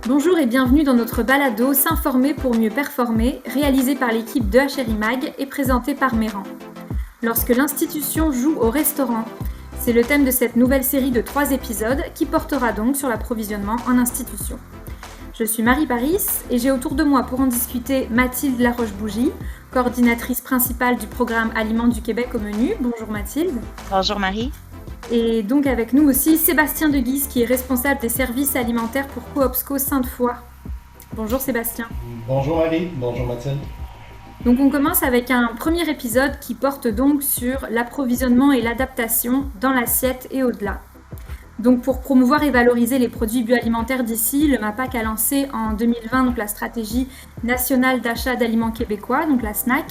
Bonjour et bienvenue dans notre balado S'informer pour mieux performer, réalisé par l'équipe de HRI Mag et présenté par Méran. Lorsque l'institution joue au restaurant, c'est le thème de cette nouvelle série de 3 épisodes qui portera donc sur l'approvisionnement en institution. Je suis Marie Paris et j'ai autour de moi pour en discuter Mathilde Laroche-Bougie, coordinatrice principale du programme Aliments du Québec au menu. Bonjour Mathilde. Bonjour Marie. Et donc avec nous aussi Sébastien Deguise qui est responsable des services alimentaires pour Coopsco Sainte-Foy. Bonjour Sébastien. Bonjour Marie, bonjour Mathilde. Donc on commence avec un premier épisode qui porte donc sur l'approvisionnement et l'adaptation dans l'assiette et au-delà. Donc pour promouvoir et valoriser les produits bioalimentaires d'ici, le MAPAC a lancé en 2020 donc, la stratégie nationale d'achat d'aliments québécois, donc la SNAC,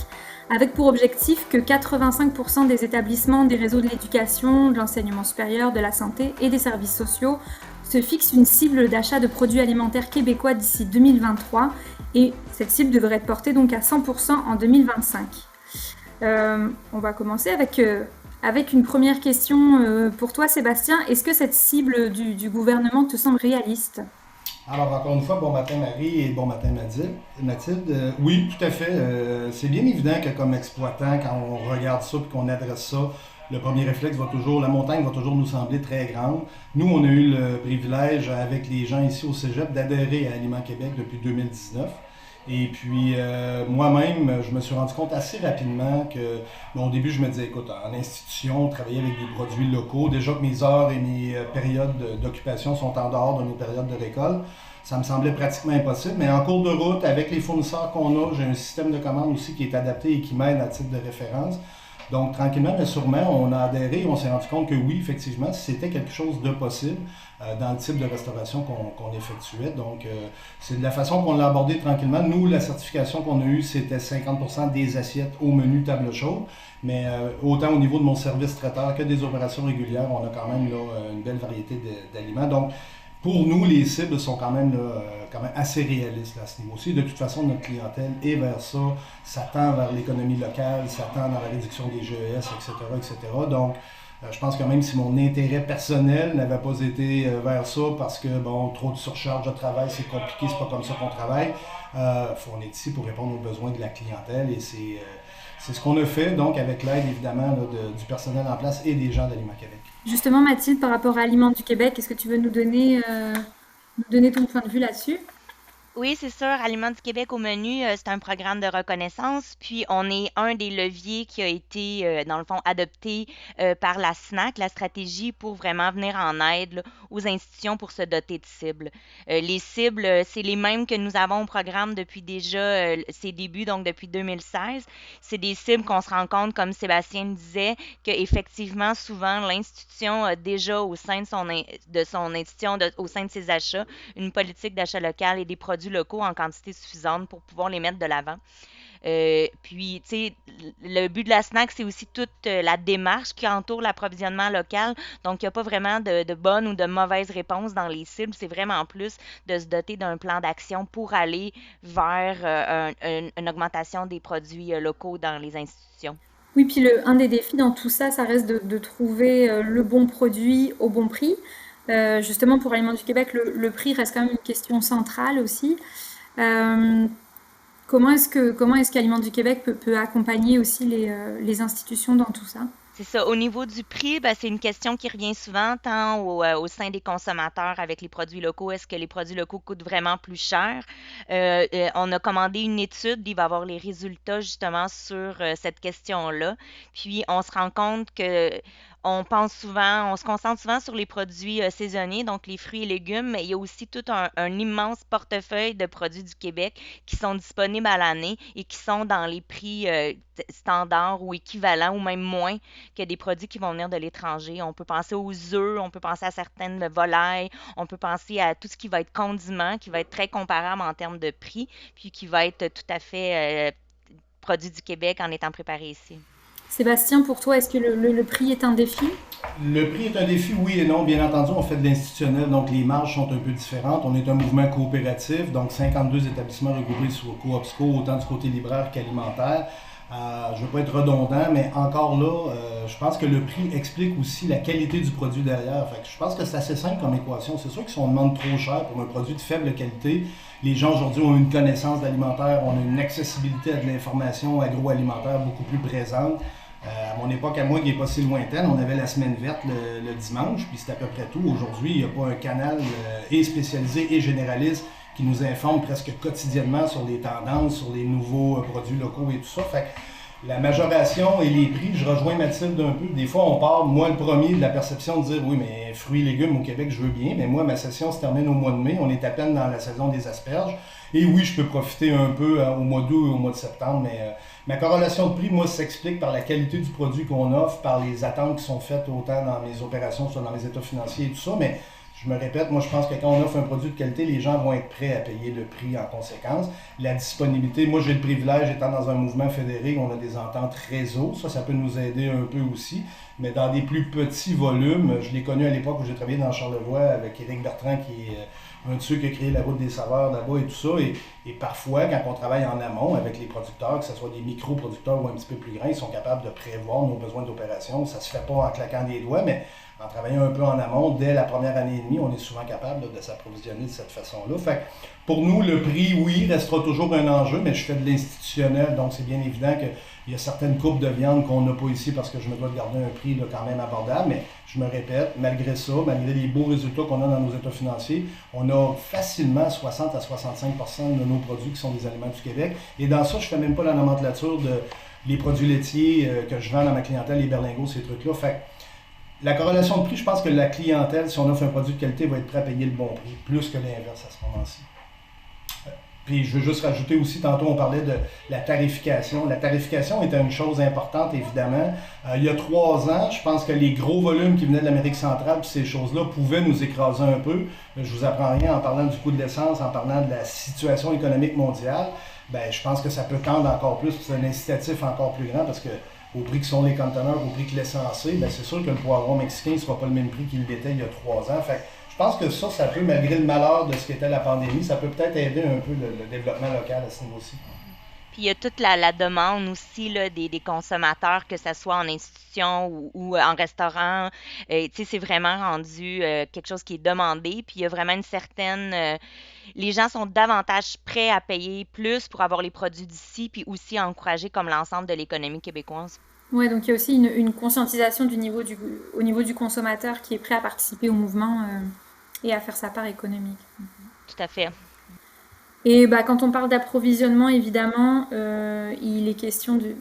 avec pour objectif que 85% des établissements des réseaux de l'éducation, de l'enseignement supérieur, de la santé et des services sociaux se fixent une cible d'achat de produits alimentaires québécois d'ici 2023 et cette cible devrait être portée donc à 100% en 2025. On va commencer avec une première question pour toi Sébastien. Est-ce que cette cible du gouvernement te semble réaliste ? Alors, encore une fois, bon matin Marie et bon matin Mathilde. Oui, tout à fait. C'est bien évident que comme exploitant, quand on regarde ça et qu'on adresse ça, le premier réflexe la montagne va toujours nous sembler très grande. Nous, on a eu le privilège avec les gens ici au Cégep d'adhérer à Aliments Québec depuis 2019. Et puis, moi-même, je me suis rendu compte assez rapidement que, au début, je me disais, écoute, en institution, travailler avec des produits locaux, déjà que mes heures et mes périodes d'occupation sont en dehors de mes périodes de récolte, ça me semblait pratiquement impossible. Mais en cours de route, avec les fournisseurs qu'on a, j'ai un système de commande aussi qui est adapté et qui m'aide à titre de référence. Donc, tranquillement, mais sûrement, on a adhéré et on s'est rendu compte que oui, effectivement, c'était quelque chose de possible dans le type de restauration qu'on effectuait. Donc, c'est de la façon qu'on l'a abordé tranquillement. Nous, la certification qu'on a eue, c'était 50% des assiettes au menu table chaude. Mais autant au niveau de mon service traiteur que des opérations régulières, on a quand même là, une belle variété d'aliments. Donc, pour nous, les cibles sont quand même assez réalistes là, à ce niveau-ci. De toute façon, notre clientèle est vers ça, ça tend vers l'économie locale, ça tend dans la réduction des GES, etc., etc. Donc, je pense que même si mon intérêt personnel n'avait pas été vers ça parce que, trop de surcharge de travail, c'est compliqué, c'est pas comme ça qu'on travaille, on est ici pour répondre aux besoins de la clientèle et c'est ce qu'on a fait, donc avec l'aide évidemment là, du personnel en place et des gens d'Aliments Québec. Justement Mathilde, par rapport à Aliments du Québec, est-ce que tu veux nous donner ton point de vue là-dessus ? Oui, c'est sûr, Aliments du Québec au menu, c'est un programme de reconnaissance, puis on est un des leviers qui a été, dans le fond, adopté par la SNAC, la stratégie pour vraiment venir en aide là, aux institutions pour se doter de cibles. Les cibles, c'est les mêmes que nous avons au programme depuis déjà ses débuts, donc depuis 2016. C'est des cibles qu'on se rend compte, comme Sébastien le disait, qu'effectivement, souvent, l'institution a déjà au sein de son institution, au sein de ses achats, une politique d'achat local et des produits locaux en quantité suffisante pour pouvoir les mettre de l'avant. Puis, tu sais, le but de la SNAC, c'est aussi toute la démarche qui entoure l'approvisionnement local. Donc, il n'y a pas vraiment de bonne ou de mauvaise réponse dans les cibles. C'est vraiment plus de se doter d'un plan d'action pour aller vers une augmentation des produits locaux dans les institutions. Oui, puis un des défis dans tout ça, ça reste de trouver le bon produit au bon prix. Justement, pour Aliments du Québec, le prix reste quand même une question centrale aussi. Comment est-ce qu'Aliments du Québec peut accompagner aussi les institutions dans tout ça? C'est ça. Au niveau du prix, c'est une question qui revient souvent, tant au sein des consommateurs avec les produits locaux. Est-ce que les produits locaux coûtent vraiment plus cher? On a commandé une étude, il va y avoir les résultats justement sur cette question-là. Puis, on se rend compte que on se concentre souvent sur les produits saisonniers, donc les fruits et légumes, mais il y a aussi tout un immense portefeuille de produits du Québec qui sont disponibles à l'année et qui sont dans les prix standards ou équivalents ou même moins que des produits qui vont venir de l'étranger. On peut penser aux œufs, on peut penser à certaines volailles, on peut penser à tout ce qui va être condiment, qui va être très comparable en termes de prix, puis qui va être tout à fait produit du Québec en étant préparé ici. Sébastien, pour toi, est-ce que le prix est un défi? Le prix est un défi, oui et non. Bien entendu, on fait de l'institutionnel, donc les marges sont un peu différentes. On est un mouvement coopératif, donc 52 établissements regroupés sur Coopsco, autant du côté libraire qu'alimentaire. Je ne veux pas être redondant, mais encore là, je pense que le prix explique aussi la qualité du produit derrière. Fait que je pense que c'est assez simple comme équation. C'est sûr que si on demande trop cher pour un produit de faible qualité, les gens aujourd'hui ont une connaissance d'alimentaire, on a une accessibilité à de l'information agroalimentaire beaucoup plus présente. À mon époque, à moi, qui n'est pas si lointaine, on avait la semaine verte le dimanche, puis c'était à peu près tout. Aujourd'hui, il n'y a pas un canal et spécialisé et généraliste qui nous informe presque quotidiennement sur les tendances, sur les nouveaux produits locaux et tout ça. Fait que la majoration et les prix, je rejoins Mathilde un peu. Des fois, on part, moi le premier, de la perception de dire oui, mais fruits et légumes au Québec, je veux bien, mais moi, ma session se termine au mois de mai. On est à peine dans la saison des asperges. Et oui, je peux profiter un peu au mois d'août et au mois de septembre, mais ma corrélation de prix, moi, s'explique par la qualité du produit qu'on offre, par les attentes qui sont faites autant dans mes opérations, soit dans mes états financiers et tout ça, mais je me répète, moi je pense que quand on offre un produit de qualité, les gens vont être prêts à payer le prix en conséquence. La disponibilité, moi j'ai le privilège, étant dans un mouvement fédéré, on a des ententes réseau, ça peut nous aider un peu aussi, mais dans des plus petits volumes, je l'ai connu à l'époque où j'ai travaillé dans Charlevoix avec Éric Bertrand qui est un de ceux qui a créé la route des saveurs là-bas et tout ça, et parfois quand on travaille en amont avec les producteurs, que ce soit des micro-producteurs ou un petit peu plus grands, ils sont capables de prévoir nos besoins d'opération, ça se fait pas en claquant des doigts, mais en travaillant un peu en amont, dès la première année et demie, on est souvent capable de s'approvisionner de cette façon-là. Fait que pour nous, le prix, oui, restera toujours un enjeu, mais je fais de l'institutionnel, donc c'est bien évident qu'il y a certaines coupes de viande qu'on n'a pas ici parce que je me dois de garder un prix là, quand même abordable, mais je me répète, malgré ça, malgré les beaux résultats qu'on a dans nos états financiers, on a facilement 60 à 65% de nos produits qui sont des aliments du Québec. Et dans ça, je ne fais même pas la nomenclature de les produits laitiers que je vends dans ma clientèle, les berlingots, ces trucs-là. Fait la corrélation de prix, je pense que la clientèle, si on offre un produit de qualité, va être prêt à payer le bon prix, plus que l'inverse à ce moment-ci. Puis je veux juste rajouter aussi, tantôt on parlait de la tarification. La tarification était une chose importante, évidemment. Il y a 3 ans, je pense que les gros volumes qui venaient de l'Amérique centrale, puis ces choses-là, pouvaient nous écraser un peu. Je vous apprends rien en parlant du coût de l'essence, en parlant de la situation économique mondiale. Ben, je pense que ça peut tendre encore plus, c'est un incitatif encore plus grand, parce que au prix que sont les conteneurs, au prix que l'essence est, ben c'est sûr que le poivron mexicain ne sera pas le même prix qu'il l'était il y a 3 ans. Fait que je pense que ça peut, malgré le malheur de ce qu'était la pandémie, ça peut peut-être aider un peu le développement local à ce niveau-ci. Puis il y a toute la demande aussi là, des consommateurs, que ce soit en institution ou en restaurant. Tu sais, c'est vraiment rendu quelque chose qui est demandé. Puis il y a vraiment une certaine... les gens sont davantage prêts à payer plus pour avoir les produits d'ici, puis aussi à encourager comme l'ensemble de l'économie québécoise. Ouais, donc il y a aussi une conscientisation au niveau du consommateur qui est prêt à participer au mouvement et à faire sa part économique. Tout à fait. Et bah, quand on parle d'approvisionnement, évidemment, il est question de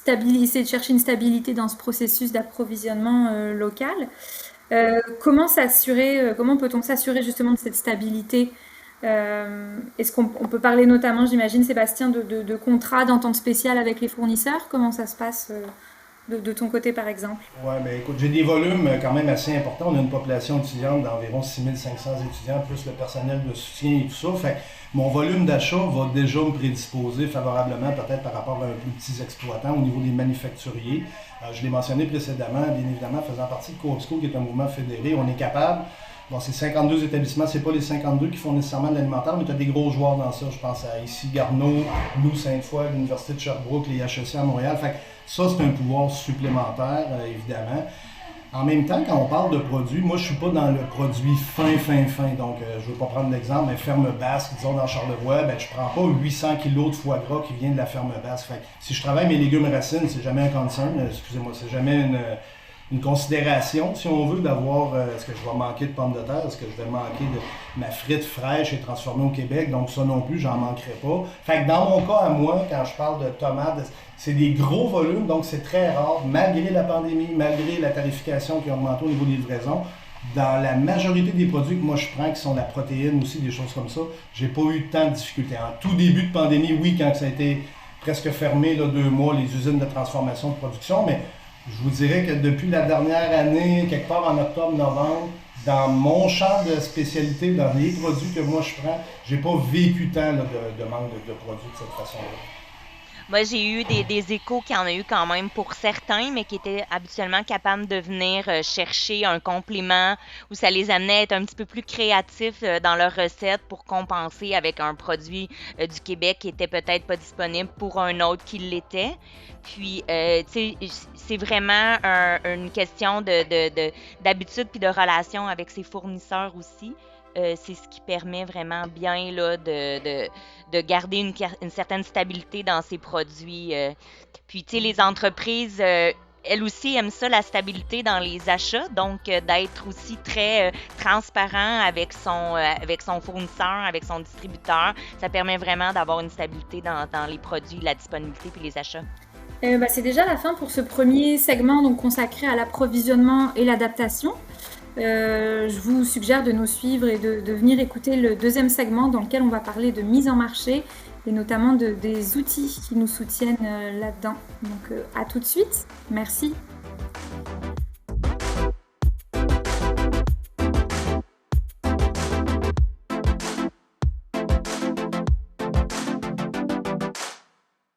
de chercher une stabilité dans ce processus d'approvisionnement local. Comment peut-on s'assurer justement de cette stabilité? Est-ce qu'on peut parler notamment, j'imagine, Sébastien, de contrats, d'entente spéciale avec les fournisseurs? Comment ça se passe de ton côté, par exemple? Oui, bien écoute, j'ai des volumes quand même assez importants. On a une population étudiante d'environ 6500 étudiants, plus le personnel de soutien et tout ça. Fait que mon volume d'achat va déjà me prédisposer favorablement, peut-être par rapport à un plus petits exploitants au niveau des manufacturiers. Je l'ai mentionné précédemment, bien évidemment, faisant partie de Coopsco, qui est un mouvement fédéré, on est capable. Bon, c'est 52 établissements, c'est pas les 52 qui font nécessairement de l'alimentaire, mais tu as des gros joueurs dans ça. Je pense à ici Garneau, nous, Sainte-Foy, l'Université de Sherbrooke, les HEC à Montréal. Fait que ça, c'est un pouvoir supplémentaire, évidemment. En même temps, quand on parle de produits, moi, je suis pas dans le produit fin. Donc, je veux pas prendre l'exemple, mais ferme basque, disons dans Charlevoix, ben, je prends pas 800 kilos de foie gras qui vient de la ferme basque. Fait que si je travaille mes légumes racines, c'est jamais un concern, excusez-moi, c'est jamais une considération, si on veut, d'avoir est-ce que je vais manquer de pommes de terre, est-ce que je vais manquer de ma frite fraîche et transformée au Québec, donc ça non plus, j'en manquerai pas. Fait que dans mon cas à moi, quand je parle de tomates, c'est des gros volumes, donc c'est très rare, malgré la pandémie, malgré la tarification qui a augmenté au niveau des livraisons. Dans la majorité des produits que moi je prends, qui sont la protéine aussi, des choses comme ça, j'ai pas eu tant de difficultés. En tout début de pandémie, oui, quand ça a été presque fermé, là, 2 mois, les usines de transformation de production, mais je vous dirais que depuis la dernière année, quelque part en octobre-novembre, dans mon champ de spécialité, dans les produits que moi je prends, j'ai pas vécu tant là, de manque de produits de cette façon-là. Moi, j'ai eu des échos qu'il y en a eu quand même pour certains, mais qui étaient habituellement capables de venir chercher un complément où ça les amenait à être un petit peu plus créatifs dans leur recette pour compenser avec un produit du Québec qui était peut-être pas disponible pour un autre qui l'était. Puis, tu sais, c'est vraiment une question d'habitude puis de relation avec ses fournisseurs aussi. C'est ce qui permet vraiment bien là, de garder une certaine stabilité dans ses produits. Puis, tu sais, les entreprises, elles aussi aiment ça, la stabilité dans les achats, donc d'être aussi très transparent avec son fournisseur, avec son distributeur. Ça permet vraiment d'avoir une stabilité dans les produits, la disponibilité puis les achats. C'est déjà la fin pour ce premier segment donc, consacré à l'approvisionnement et l'adaptation. Je vous suggère de nous suivre et de venir écouter le deuxième segment dans lequel on va parler de mise en marché et notamment des outils qui nous soutiennent là-dedans. Donc à tout de suite, merci.